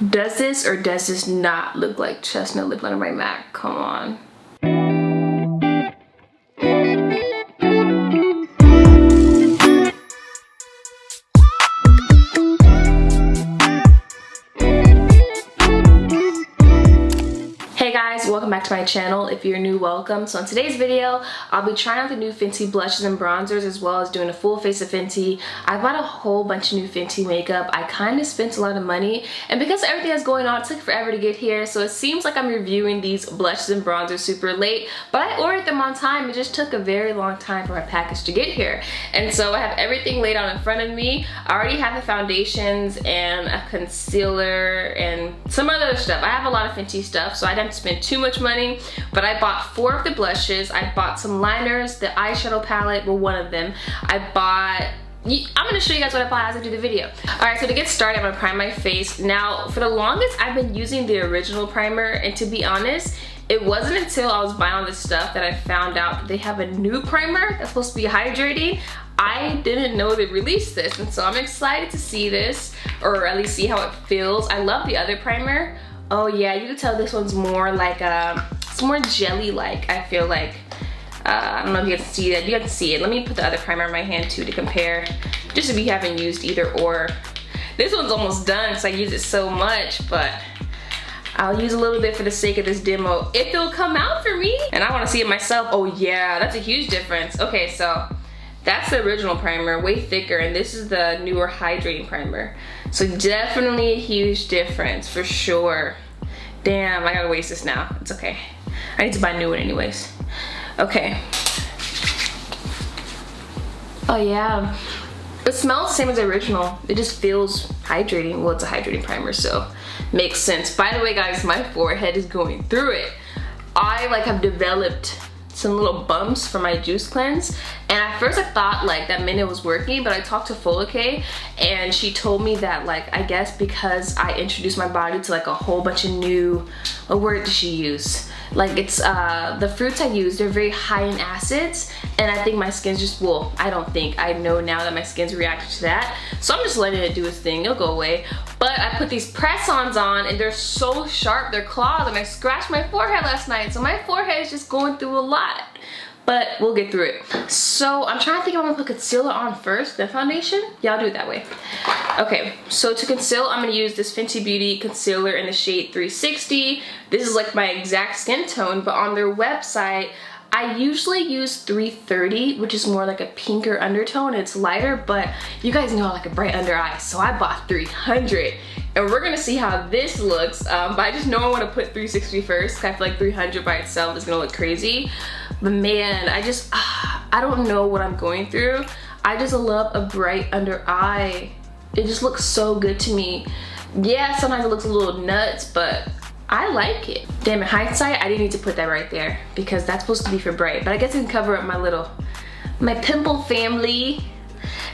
Does this or does this not look like chestnut lip liner by MAC? Come on. Hey guys, welcome back to my channel. If you're new, welcome. So in today's video, I'll be trying out the new FENTY blushes and bronzers as well as doing a full face of FENTY. I bought a whole bunch of new FENTY makeup. I kind of spent a lot of money, and because everything that's going on, it took forever to get here, so it seems like I'm reviewing these blushes and bronzers super late, but I ordered them on time. It just took a very long time for my package to get here. And so I have everything laid out in front of me. I already have the foundations and a concealer and some other stuff. I have a lot of FENTY stuff, so I didn't spend too much money, but I bought 4 of the blushes. I bought some liners. The eyeshadow palette were one of them. I'm gonna show you guys what I bought as I do the video. Alright, so to get started, I'm gonna prime my face. Now, for the longest, I've been using the original primer, and to be honest, it wasn't until I was buying all this stuff that I found out that they have a new primer that's supposed to be hydrating. I didn't know they released this, and so I'm excited to see this, or at least see how it feels. I love the other primer. Oh yeah, you can tell this one's more like, it's more jelly-like, I feel like. I don't know if you can see that. You have to see it. Let me put the other primer in my hand too to compare, just if you haven't used either or. This one's almost done because I use it so much, but I'll use a little bit for the sake of this demo if it'll come out for me. And I want to see it myself. Oh yeah, that's a huge difference. Okay, so that's the original primer, way thicker, and this is the newer hydrating primer. So definitely a huge difference for sure. Damn, I gotta waste this now. It's okay. I need to buy a new one anyways. Okay. Oh yeah. It smells the same as the original. It just feels hydrating. Well, it's a hydrating primer, so makes sense. By the way, guys, my forehead is going through it. I have developed some little bumps from my juice cleanse, and at first I thought that meant it was working, but I talked to Folake and she told me that I guess because I introduced my body to a whole bunch of new, what word did she use? It's the fruits I use, they're very high in acids, and I think my skin's just, well, I don't think, I know now that my skin's reacting to that, so I'm just letting it do its thing. It'll go away. But I put these press-ons on, and they're so sharp, they're claws, and I scratched my forehead last night, so my forehead is just going through a lot. But we'll get through it. So I'm trying to think if I'm gonna put concealer on first, then foundation. Yeah, I'll do it that way. Okay, so to conceal, I'm gonna use this Fenty Beauty concealer in the shade 360. This is my exact skin tone, but on their website, I usually use 330, which is more like a pinker undertone. It's lighter, but you guys know I like a bright under eye, so I bought 300. And we're gonna see how this looks, but I just know I wanna put 360 first, because I feel like 300 by itself is gonna look crazy. But man, I don't know what I'm going through. I just love a bright under eye. It just looks so good to me. Yeah, sometimes it looks a little nuts, but I like it. Damn, in hindsight, I didn't need to put that right there because that's supposed to be for bright, but I guess it can cover up my pimple family.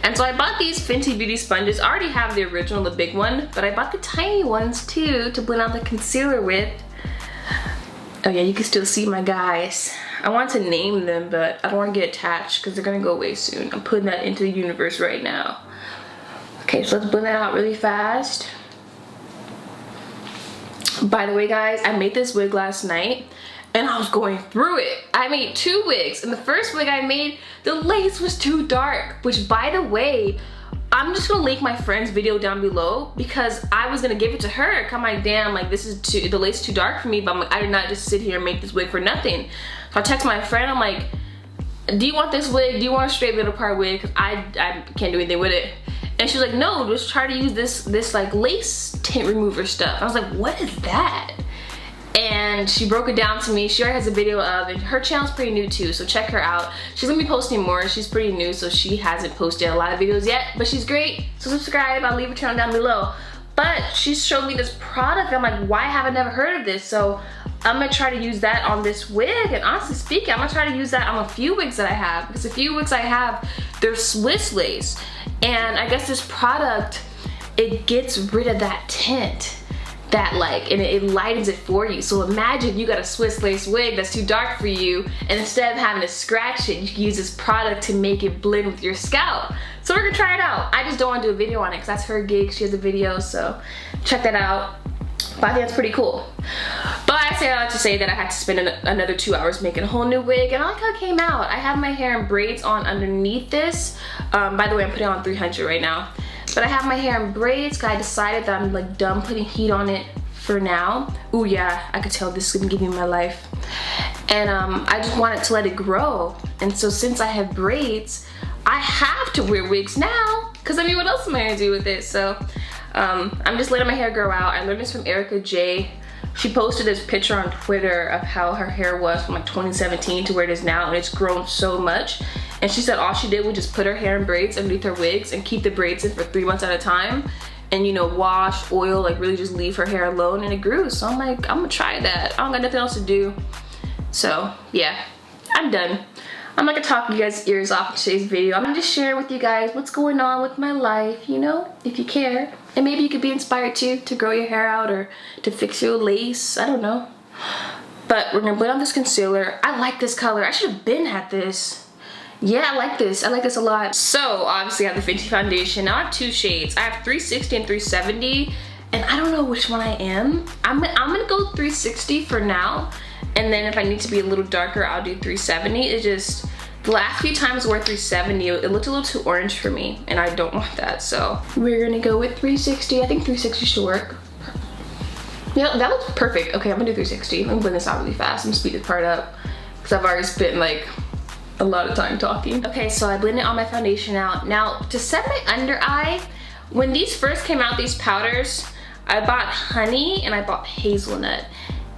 And so I bought these Fenty Beauty sponges. I already have the original, the big one, but I bought the tiny ones too to blend out the concealer with. Oh yeah, you can still see my guys. I want to name them, but I don't want to get attached because they're gonna go away soon. I'm putting that into the universe right now. Okay, so let's blend that out really fast. By the way, guys, I made this wig last night and I was going through it. I made 2 wigs, and the first wig I made, the lace was too dark, which, by the way, I'm just gonna link my friend's video down below because I was gonna give it to her. I'm like, damn, the lace is too dark for me, but I'm like, I did not just sit here and make this wig for nothing. So I text my friend, I'm like, do you want this wig? Do you want a straight middle part wig? Because I can't do anything with it. And she was like, no, just try to use this lace tint remover stuff. I was like, what is that? And she broke it down to me. She already has a video of it. Her channel's pretty new too, so check her out. She's gonna be posting more. She's pretty new, so she hasn't posted a lot of videos yet, but she's great. So subscribe, I'll leave her channel down below. But she showed me this product. I'm like, why have I never heard of this? So I'm gonna try to use that on this wig, and honestly speaking, I'm gonna try to use that on a few wigs that I have, because a few wigs I have, they're Swiss lace. And I guess this product, it gets rid of that tint. And it lightens it for you. So imagine you got a Swiss lace wig that's too dark for you, and instead of having to scratch it, you can use this product to make it blend with your scalp. So we're gonna try it out. I just don't want to do a video on it because that's her gig. She has a video, so check that out. But I think that's pretty cool. But I say that to say that I had to spend another 2 hours making a whole new wig, and I like how it came out. I have my hair in braids on underneath this. By the way, I'm putting on 300 right now. But I have my hair in braids because I decided that I'm like done putting heat on it for now. Ooh yeah, I could tell this is gonna give me my life. And I just wanted to let it grow. And so since I have braids, I have to wear wigs now. Cause I mean, what else am I gonna do with it? So I'm just letting my hair grow out. I learned this from Erica J. She posted this picture on Twitter of how her hair was from like 2017 to where it is now, and it's grown so much. And she said all she did was just put her hair in braids underneath her wigs and keep the braids in for 3 months at a time. And you know, wash, oil, like really just leave her hair alone, and it grew. So I'm like, I'm gonna try that. I don't got nothing else to do. So yeah, I'm done. I'm not gonna talk you guys' ears off in today's video. I'm just sharing with you guys what's going on with my life, you know, if you care. And maybe you could be inspired too, to grow your hair out or to fix your lace, I don't know. But we're gonna put on this concealer. I like this color. I should have been had this. Yeah, I like this. I like this a lot. So obviously I have the Fenty foundation. Now I have 2 shades. I have 360 and 370, and I don't know which one I am. I'm gonna go 360 for now. And then if I need to be a little darker, I'll do 370. It just, the last few times I wore 370, it looked a little too orange for me, and I don't want that. So we're gonna go with 360. I think 360 should work. Yeah, that looks perfect. Okay, I'm gonna do 360. I'm gonna blend this out really fast. I'm gonna speed this part up because I've already spent like a lot of time talking. Okay, so I blended all my foundation out. Now to set my under eye, when these first came out, these powders, I bought honey and I bought hazelnut.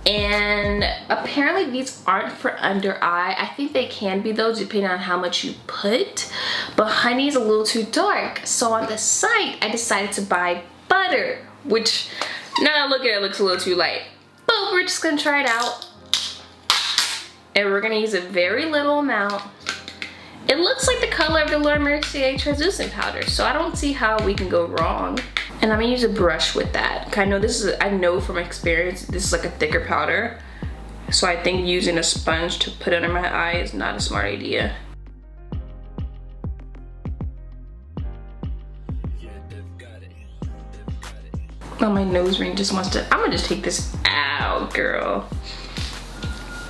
And apparently these aren't for under eye. I think they can be though, depending on how much you put. But honey is a little too dark. So on the site, I decided to buy butter, which now that I look at it, it looks a little too light. But we're just gonna try it out. And we're gonna use a very little amount. It looks like the color of the Laura Mercier translucent powder, so I don't see how we can go wrong. And I'm gonna use a brush with that. I know from experience, this is like a thicker powder. So I think using a sponge to put under my eye is not a smart idea. Oh, my nose ring just wants to, I'm gonna just take this out, girl.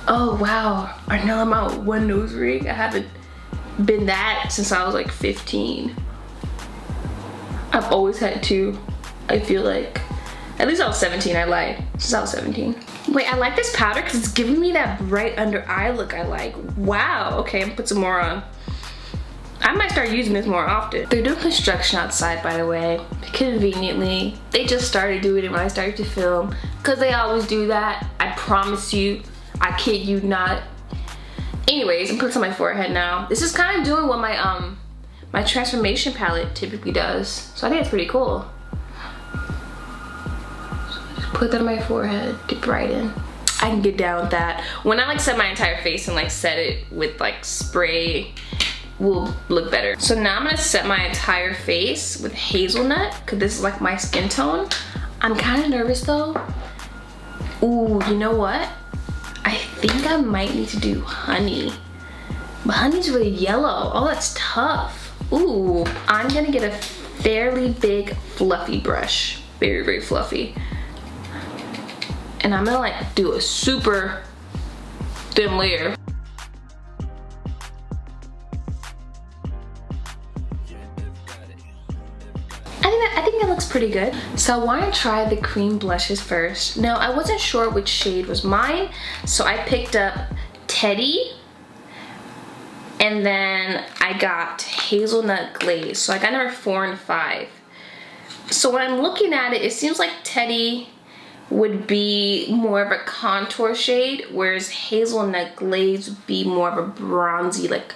Oh wow, Arnellarmon 1 nose ring. I haven't been that since I was like 15. I've always had 2, I feel like. At least I was 17, I lied. Since I was 17. Wait, I like this powder because it's giving me that bright under eye look I like. Wow, okay, I'm gonna put some more on. I might start using this more often. They're doing construction outside, by the way. Conveniently. They just started doing it when I started to film. Because they always do that. I promise you. I kid you not. Anyways, I'm putting this on my forehead now. This is kind of doing what my my transformation palette typically does. So I think it's pretty cool. So just put that on my forehead to brighten. I can get down with that. When I like set my entire face and like set it with like spray, will look better. So now I'm gonna set my entire face with hazelnut because this is like my skin tone. I'm kind of nervous though. Ooh, you know what? I think I might need to do honey. But honey's really yellow. Oh, that's tough. Ooh, I'm gonna get a fairly big fluffy brush. Very, very fluffy. And I'm gonna like do a super thin layer. I think that looks pretty good. So I want to try the cream blushes first. Now I wasn't sure which shade was mine, so I picked up Teddy, and then I got Hazelnut Glaze. So I got number 4 and 5. So when I'm looking at it, it seems like Teddy would be more of a contour shade, whereas Hazelnut Glaze would be more of a bronzy, like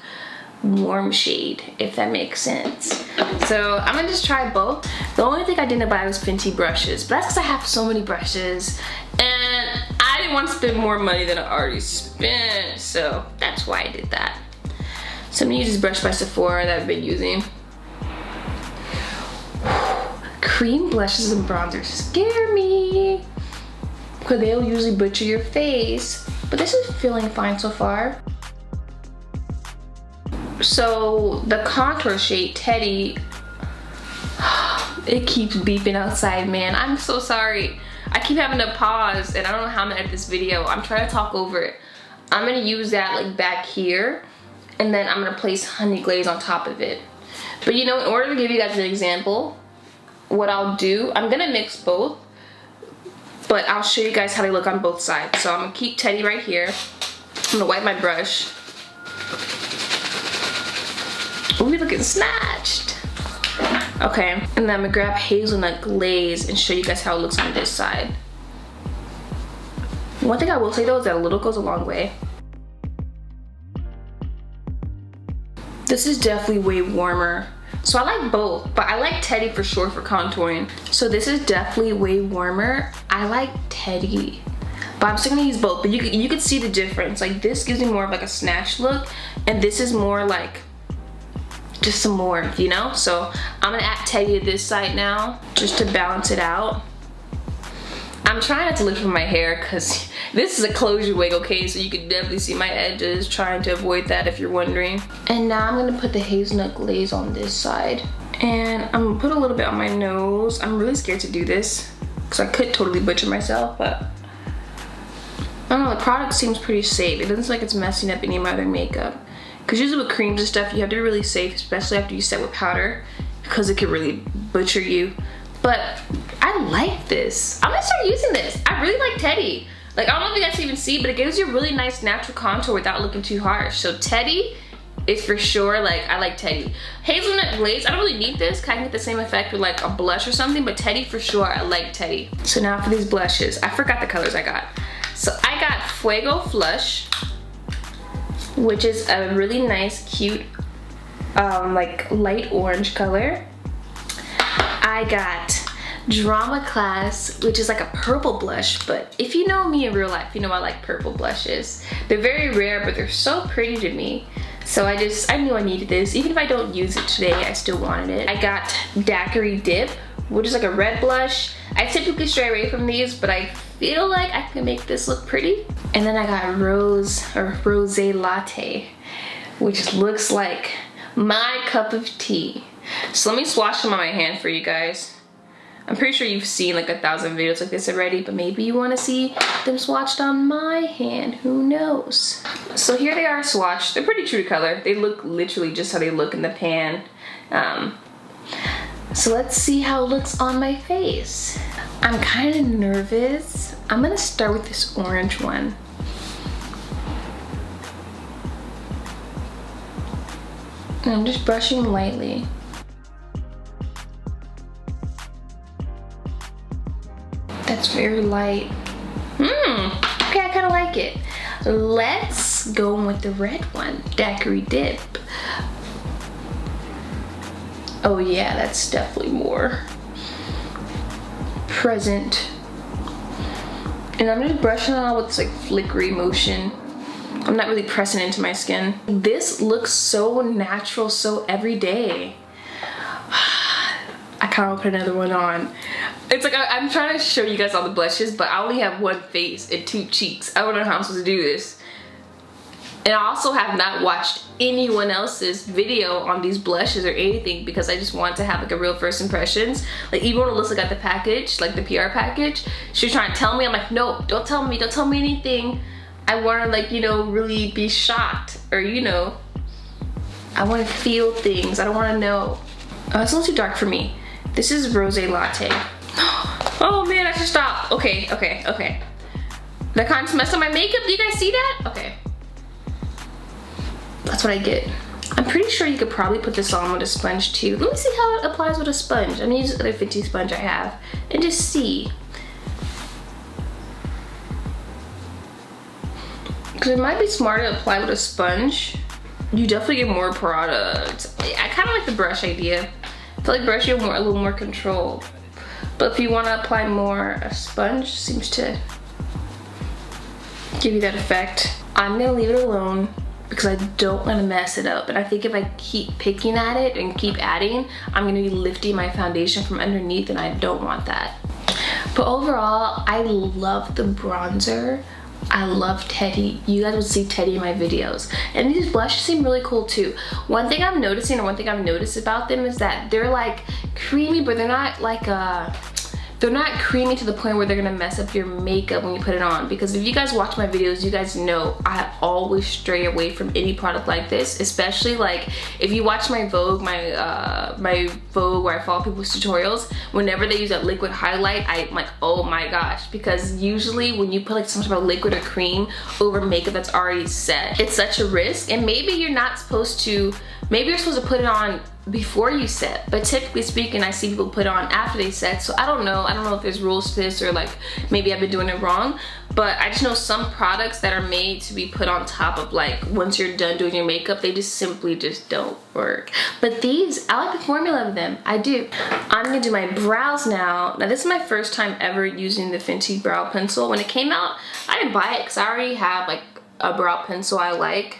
warm shade, if that makes sense. So I'm gonna just try both. The only thing I didn't buy was Fenty brushes, but that's because I have so many brushes and I didn't want to spend more money than I already spent, so that's why I did that. So I'm gonna use this brush by Sephora that I've been using. Cream blushes and bronzers scare me because they'll usually butcher your face, but this is feeling fine so far. So the contour shade Teddy, it keeps beeping outside, man. I'm so sorry. I keep having to pause and I don't know how I'm gonna edit this video. I'm trying to talk over it. I'm gonna use that like back here, and then I'm gonna place honey glaze on top of it. But you know, in order to give you guys an example, what I'll do, I'm gonna mix both, but I'll show you guys how they look on both sides. So I'm gonna keep Teddy right here. I'm gonna wipe my brush. Ooh, we looking snatched. Okay, and then I'm gonna grab hazelnut glaze and show you guys how it looks on this side. One thing I will say though is that a little goes a long way. This is definitely way warmer. So I like both, but I like Teddy for sure for contouring. So this is definitely way warmer. I like Teddy, but I'm still gonna use both. But you could see the difference. Like this gives me more of like a snatch look, and this is more like just some warmth, you know? So I'm gonna add Teddy to this side now, just to balance it out. I'm trying not to lift my hair because this is a closure wig, okay? So you can definitely see my edges, trying to avoid that if you're wondering. And now I'm gonna put the hazelnut glaze on this side. And I'm gonna put a little bit on my nose. I'm really scared to do this because I could totally butcher myself, but I don't know, the product seems pretty safe. It doesn't seem like it's messing up any of my other makeup. Because usually with creams and stuff, you have to be really safe, especially after you set with powder, because it could really butcher you. But I like this. I'm gonna start using this. I really like Teddy. Like, I don't know if you guys can even see, but it gives you a really nice natural contour without looking too harsh. So Teddy is for sure, like, I like Teddy. Hazelnut glaze, I don't really need this, 'cause I can get the same effect with like a blush or something, but Teddy for sure, I like Teddy. So now for these blushes, I forgot the colors I got. So I got Fuego Flush, which is a really nice, cute, like light orange color. I got Drama Class, which is like a purple blush, but if you know me in real life, you know I like purple blushes. They're very rare, but they're so pretty to me. So I knew I needed this. Even if I don't use it today, I still wanted it. I got Daiquiri Dip, which is like a red blush. I typically stray away from these, but I feel like I can make this look pretty. And then I got Rosé Latte, which looks like my cup of tea. So let me swatch them on my hand for you guys. I'm pretty sure you've seen like 1,000 videos like this already, but maybe you want to see them swatched on my hand, who knows. So here they are swatched. They're pretty true to color. They look literally just how they look in the pan. So let's see how it looks on my face. I'm kind of nervous. I'm gonna start with this orange one. And I'm just brushing lightly. That's very light. Okay, I kind of like it. Let's go with the red one, Daiquiri Dip. Oh yeah, that's definitely more present. And I'm just brushing it on with this like flickery motion. I'm not really pressing into my skin. This looks so natural, so everyday. I kind of put another one on. It's like I'm trying to show you guys all the blushes, but I only have one face and 2 cheeks. I don't know how I'm supposed to do this. And I also have not watched anyone else's video on these blushes or anything because I just want to have like a real first impressions. Like even when Alyssa got the package, like the PR package, she was trying to tell me, I'm like, no, don't tell me anything. I want to like, you know, really be shocked, or you know, I want to feel things. I don't want to know. It's a little too dark for me. This is Rosé Latte. Oh man, I should stop. Okay. That kind of messed up my makeup. Do you guys see that? Okay. That's what I get. I'm pretty sure you could probably put this on with a sponge too. Let me see how it applies with a sponge. I'm gonna use this other FENTY sponge I have and just see. Because it might be smarter to apply with a sponge. You definitely get more product. I kind of like the brush idea. I feel like brush you have a little more control. But if you want to apply more, a sponge seems to give you that effect. I'm gonna leave it alone because I don't want to mess it up. And I think if I keep picking at it and keep adding, I'm gonna be lifting my foundation from underneath, and I don't want that. But overall, I love the bronzer. I love Teddy. You guys would see Teddy in my videos. And these blushes seem really cool too. One thing I'm noticing, or one thing I've noticed about them, is that they're like creamy, but they're not like they're not creamy to the point where they're gonna mess up your makeup when you put it on. Because if you guys watch my videos, you guys know I always stray away from any product like this, especially like if you watch my Vogue, my Vogue where I follow people's tutorials, whenever they use that liquid highlight, I'm like, oh my gosh, because usually when you put like some sort of liquid or cream over makeup that's already set, it's such a risk. And maybe you're not supposed to, maybe you're supposed to put it on before you set, but typically speaking I see people put it on after they set, so I don't know if there's rules to this, or like maybe I've been doing it wrong, but I just know some products that are made to be put on top of like once you're done doing your makeup, they just simply just don't work. But these, I like the formula of them, I do. I'm gonna do my brows now. Now this is my first time ever using the Fenty brow pencil. When it came out, I didn't buy it because I already have like a brow pencil I like.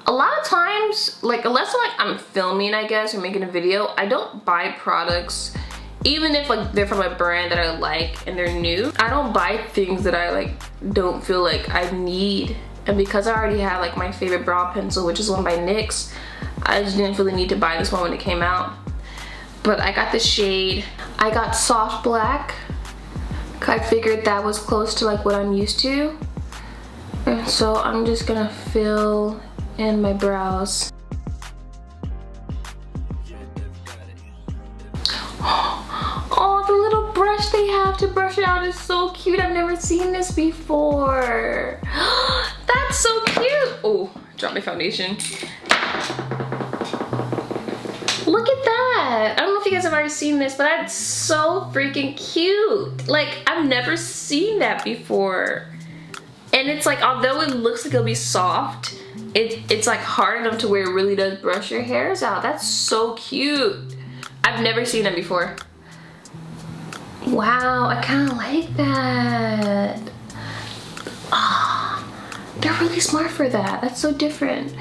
A lot of times, like unless I'm filming, I guess, or making a video, I don't buy products, even if like they're from a brand that I like and they're new. I don't buy things that I like don't feel like I need. And because I already have like my favorite brow pencil, which is one by NYX, I just didn't really need to buy this one when it came out. But I got the shade, I got soft black. I figured that was close to like what I'm used to. And so I'm just gonna fill in my brows. Oh, the little brush they have to brush it out is so cute. I've never seen this before. That's so cute. Oh, dropped my foundation. Look at that. I don't know if you guys have already seen this, but that's so freaking cute. Like, I've never seen that before. And it's like, although it looks like it'll be soft, it's like hard enough to where it really does brush your hairs out. That's so cute. I've never seen that before. Wow, I kind of like that. Oh, they're really smart for that. That's so different.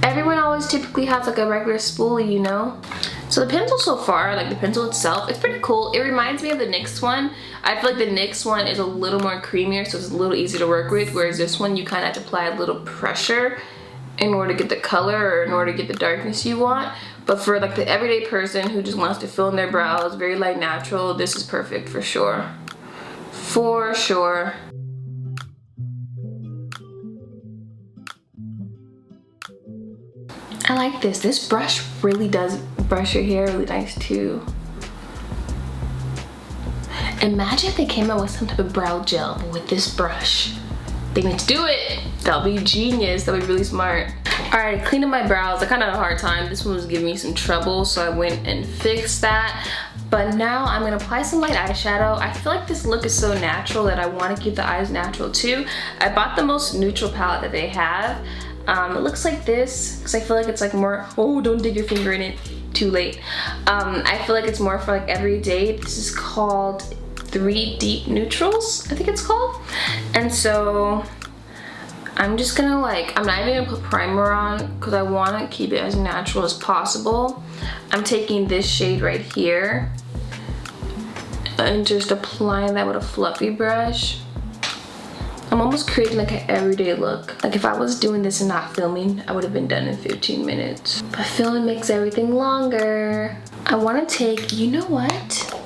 Everyone always typically has like a regular spoolie, you know? So the pencil so far, like the pencil itself, it's pretty cool. It reminds me of the NYX one. I feel like the NYX one is a little more creamier, so it's a little easier to work with, whereas this one you kind of have to apply a little pressure in order to get the color or in order to get the darkness you want. But for like the everyday person who just wants to fill in their brows, very light natural, this is perfect for sure. For sure. I like this. This brush really does brush your hair really nice too. Imagine if they came out with some type of brow gel with this brush. They need to do it. That'll be genius. That'll be really smart. All right, cleaning my brows. I kind of had a hard time. This one was giving me some trouble, so I went and fixed that. But now I'm gonna apply some light eyeshadow. I feel like this look is so natural that I want to keep the eyes natural too. I bought the most neutral palette that they have. It looks like this because I feel like it's like more, oh, don't dig your finger in it, too late. I feel like it's more for like everyday. This is called 3 Deep Neutrals, I think it's called. And so I'm just gonna like, I'm not even gonna put primer on because I want to keep it as natural as possible. I'm taking this shade right here and just applying that with a fluffy brush. I'm almost creating like an everyday look. Like if I was doing this and not filming, I would have been done in 15 minutes. But filming makes everything longer. I want to take, you know what?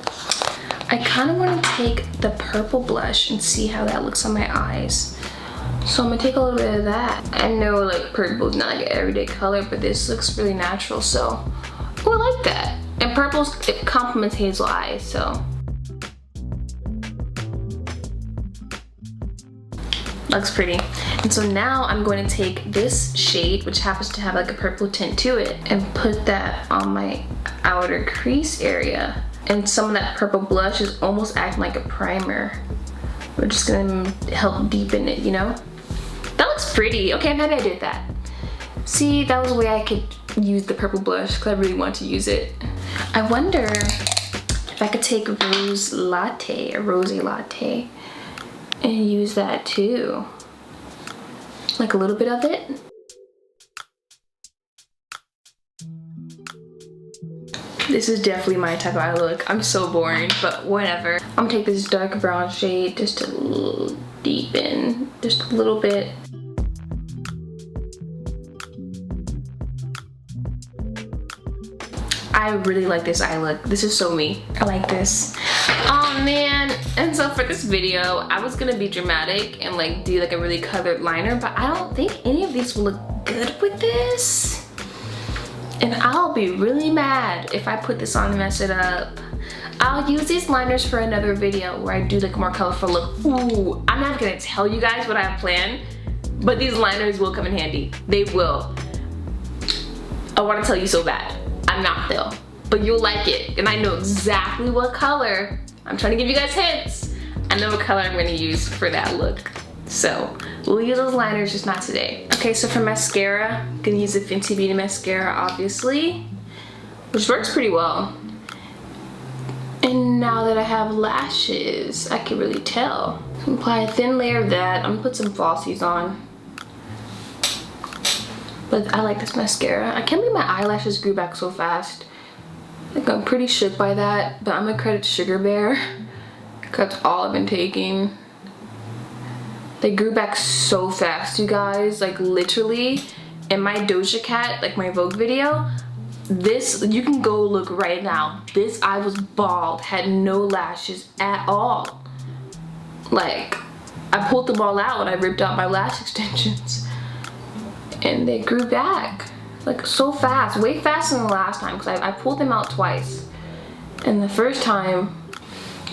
I kind of want to take the purple blush and see how that looks on my eyes. So I'm gonna take a little bit of that. I know like purple is not like an everyday color, but this looks really natural, so oh, I like that. And purple, it complements hazel eyes, so. Looks pretty. And so now I'm going to take this shade, which happens to have like a purple tint to it, and put that on my outer crease area. And some of that purple blush is almost acting like a primer. We're just gonna help deepen it, you know? That looks pretty. Okay, I'm happy I did that. See, that was a way I could use the purple blush because I really want to use it. I wonder if I could take rose latte, or rosy latte, and use that too. Like a little bit of it. This is definitely my type of eye look. I'm so boring, but whatever. I'm gonna take this dark brown shade just to deepen, just a little bit. I really like this eye look. This is so me. I like this. Oh man. And so for this video, I was gonna be dramatic and like do like a really colored liner, but I don't think any of these will look good with this. And I'll be really mad if I put this on and mess it up. I'll use these liners for another video where I do like a more colorful look. Ooh, I'm not gonna tell you guys what I have planned, but these liners will come in handy. They will. I wanna tell you so bad. I'm not though, but you'll like it. And I know exactly what color. I'm trying to give you guys hints. I know what color I'm gonna use for that look. So we'll use those liners, just not today. Okay, so for mascara, I'm gonna use the Fenty Beauty mascara, obviously, which works pretty well. And now that I have lashes, I can really tell. So apply a thin layer of that. I'm gonna put some falsies on. But I like this mascara. I can't believe my eyelashes grew back so fast. Like I'm pretty shook by that, but I'm gonna credit Sugar Bear. That's all I've been taking. They grew back so fast, you guys. Like literally, in my Doja Cat, like my Vogue video, this, you can go look right now. This eye was bald, had no lashes at all. Like, I pulled them all out when I ripped out my lash extensions. And they grew back like so fast, way faster than the last time, because I pulled them out twice. And the first time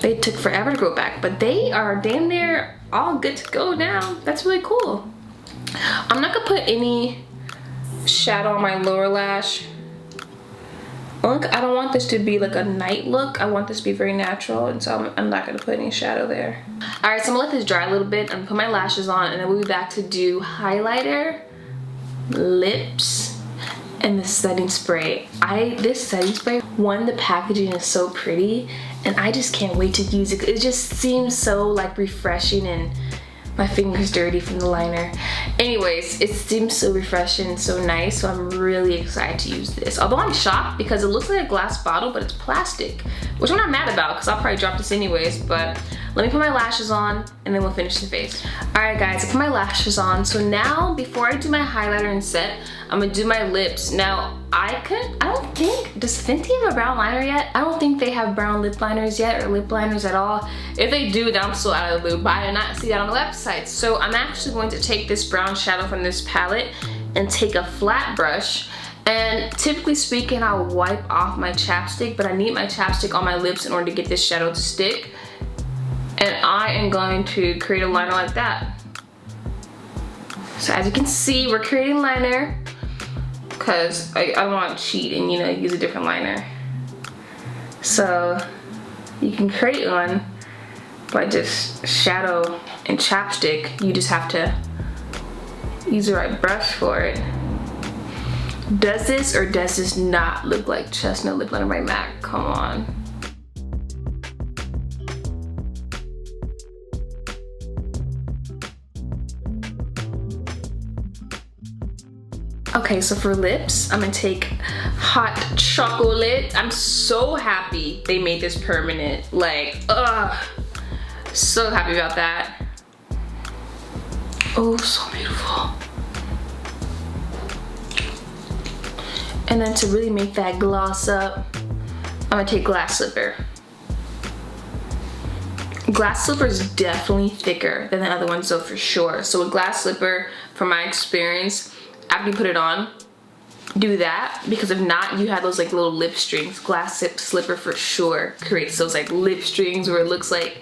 they took forever to grow back, but they are damn near all good to go now. That's really cool. I'm not gonna put any shadow on my lower lash. Look, I don't want this to be like a night look. I want this to be very natural, and so I'm not gonna put any shadow there. All right, so I'm gonna let this dry a little bit. I'm gonna put my lashes on, and then we'll be back to do highlighter, lips, and the setting spray. This setting spray, one, the packaging is so pretty, and I just can't wait to use it. It just seems so like refreshing, and my finger's dirty from the liner. Anyways, it seems so refreshing and so nice, so I'm really excited to use this. Although I'm shocked because it looks like a glass bottle, but it's plastic, which I'm not mad about because I'll probably drop this anyways, but let me put my lashes on and then we'll finish the face. All right guys, I put my lashes on. So now before I do my highlighter and set, I'm gonna do my lips. Now I don't think, does Fenty have a brown liner yet? I don't think they have brown lip liners yet, or lip liners at all. If they do, then I'm still out of the loop, but I did not see that on the website. So I'm actually going to take this brown shadow from this palette and take a flat brush. And typically speaking, I'll wipe off my chapstick, but I need my chapstick on my lips in order to get this shadow to stick. And I am going to create a liner like that. So as you can see, we're creating liner because I want to cheat and, you know, use a different liner. So you can create one by just shadow and chapstick. You just have to use the right brush for it. Does this or does this not look like chestnut lip liner by MAC? Come on. Okay, so for lips, I'm gonna take hot chocolate. I'm so happy they made this permanent. Like, so happy about that. Oh, so beautiful. And then to really make that gloss up, I'm gonna take glass slipper. Glass slipper is definitely thicker than the other ones though, for sure. So with glass slipper, from my experience, after you put it on, do that, because if not, you have those like little lip strings. Glass slipper for sure creates those like lip strings where it looks like,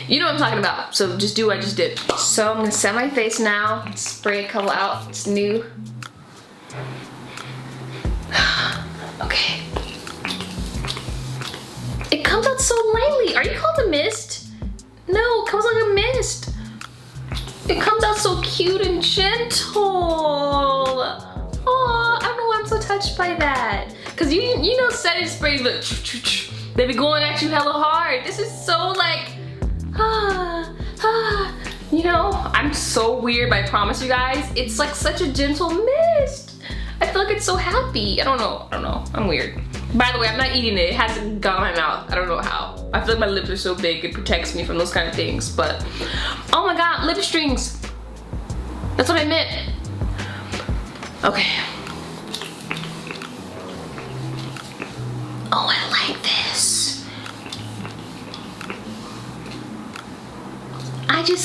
you know what I'm talking about. So just do what I just did. So I'm gonna set my face now, spray a couple out, it's new. Okay. It comes out so lightly. Are you called a mist? No, it comes like a mist. It comes out so cute and gentle. Oh, I don't know why I'm so touched by that. Cause you know setting sprays, but they be going at you hella hard. This is so like, you know, I'm so weird, but I promise you guys, it's like such a gentle mist. I feel like it's so happy. I don't know, I'm weird. By the way, I'm not eating it. It hasn't gone in my mouth. I don't know how. I feel like my lips are so big, it protects me from those kind of things, but oh my God, lip strings. That's what I meant. Okay.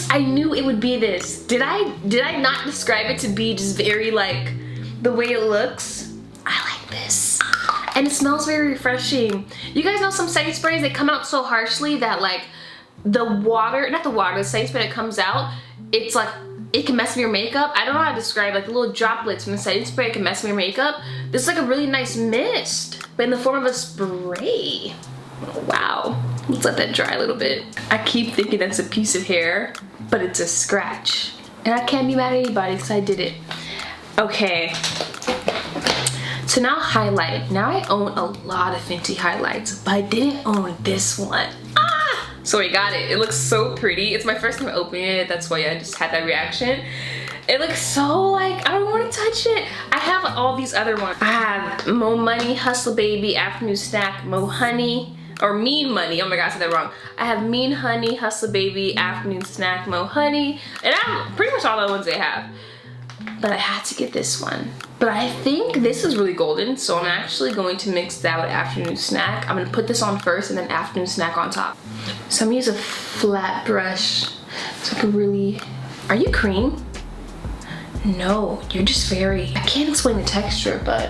I knew it would be this. Did I not describe it to be just very like the way it looks? I like this. And it smells very refreshing. You guys know some setting sprays, they come out so harshly that like the setting spray that comes out, it's like, it can mess with your makeup. I don't know how to describe, like the little droplets from the setting spray, it can mess with your makeup. This is like a really nice mist, but in the form of a spray. Wow. Let's let that dry a little bit. I keep thinking that's a piece of hair, but it's a scratch. And I can't be mad at anybody because I did it. Okay. So now highlight. Now I own a lot of Fenty highlights, but I didn't own this one. Ah! So I got it. It looks so pretty. It's my first time opening it. That's why I just had that reaction. It looks so like, I don't want to touch it. I have all these other ones. I have Mo Money, Hustle Baby, Afternoon Snack, Mo Honey, or Mean Money. Oh my god, I said that wrong. I have Mean Honey, Hustle Baby, Afternoon Snack, Mo Honey, and I have pretty much all the ones they have. But I had to get this one. But I think this is really golden, so I'm actually going to mix that with Afternoon Snack. I'm gonna put this on first and then Afternoon Snack on top. So I'm gonna use a flat brush so I can really, are you cream? No, you're just very, I can't explain the texture, but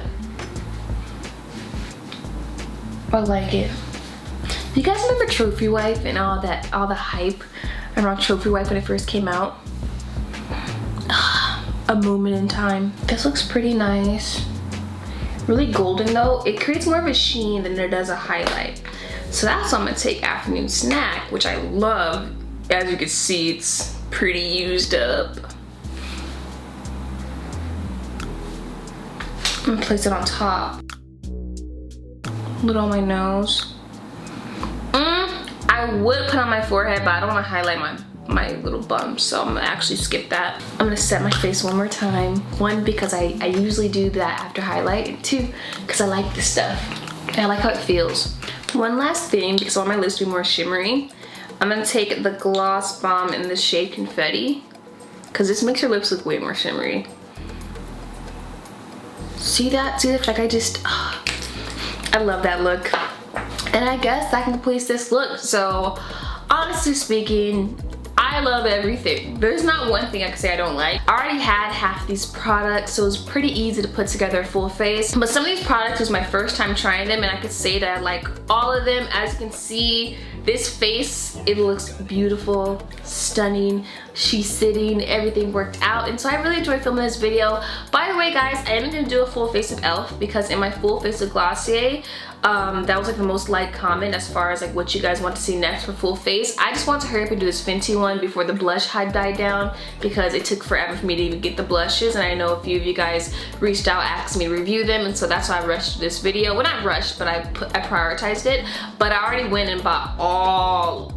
I like it. You guys remember Trophy Wife and all the hype around Trophy Wife when it first came out? A moment in time. This looks pretty nice. Really golden though. It creates more of a sheen than it does a highlight. So that's why I'm gonna take Afternoon Snack, which I love. As you can see, it's pretty used up. I'm gonna place it on top. A little on my nose. I would put on my forehead, but I don't wanna highlight my little bumps, so I'm gonna actually skip that. I'm gonna set my face one more time. One, because I usually do that after highlight, and two, because I like this stuff. And I like how it feels. One last thing, because I want my lips to be more shimmery, I'm gonna take the Gloss Bomb in the shade Confetti, because this makes your lips look way more shimmery. See that? See the effect? I love that look. And I guess that completes this look. So honestly speaking, I love everything. There's not one thing I can say I don't like. I already had half these products, so it was pretty easy to put together a full face. But some of these products was my first time trying them, and I could say that I like all of them. As you can see, this face, it looks beautiful, stunning. She's sitting, everything worked out, and so I really enjoyed filming this video. By the way, guys, I am gonna do a full face of e.l.f. because in my full face of Glossier, that was like the most liked comment as far as like what you guys want to see next for full face. I just want to hurry up and do this Fenty one before the blush hype died down, because it took forever for me to even get the blushes, and I know a few of you guys reached out asking me to review them, and so that's why I rushed this video. Well, not rushed, but I prioritized it. But I already went and bought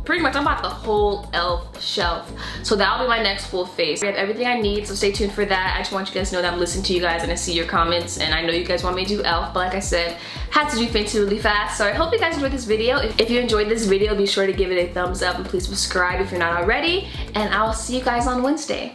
pretty much I bought the whole e.l.f. shelf. So that'll be my next full face. I have everything I need, so stay tuned for that. I just want you guys to know that I'm listening to you guys and I see your comments, and I know you guys want me to do e.l.f., but like I said, had to do Fenty really fast. So I hope you guys enjoyed this video. If you enjoyed this video, be sure to give it a thumbs up and please subscribe if you're not already, and I'll see you guys on Wednesday.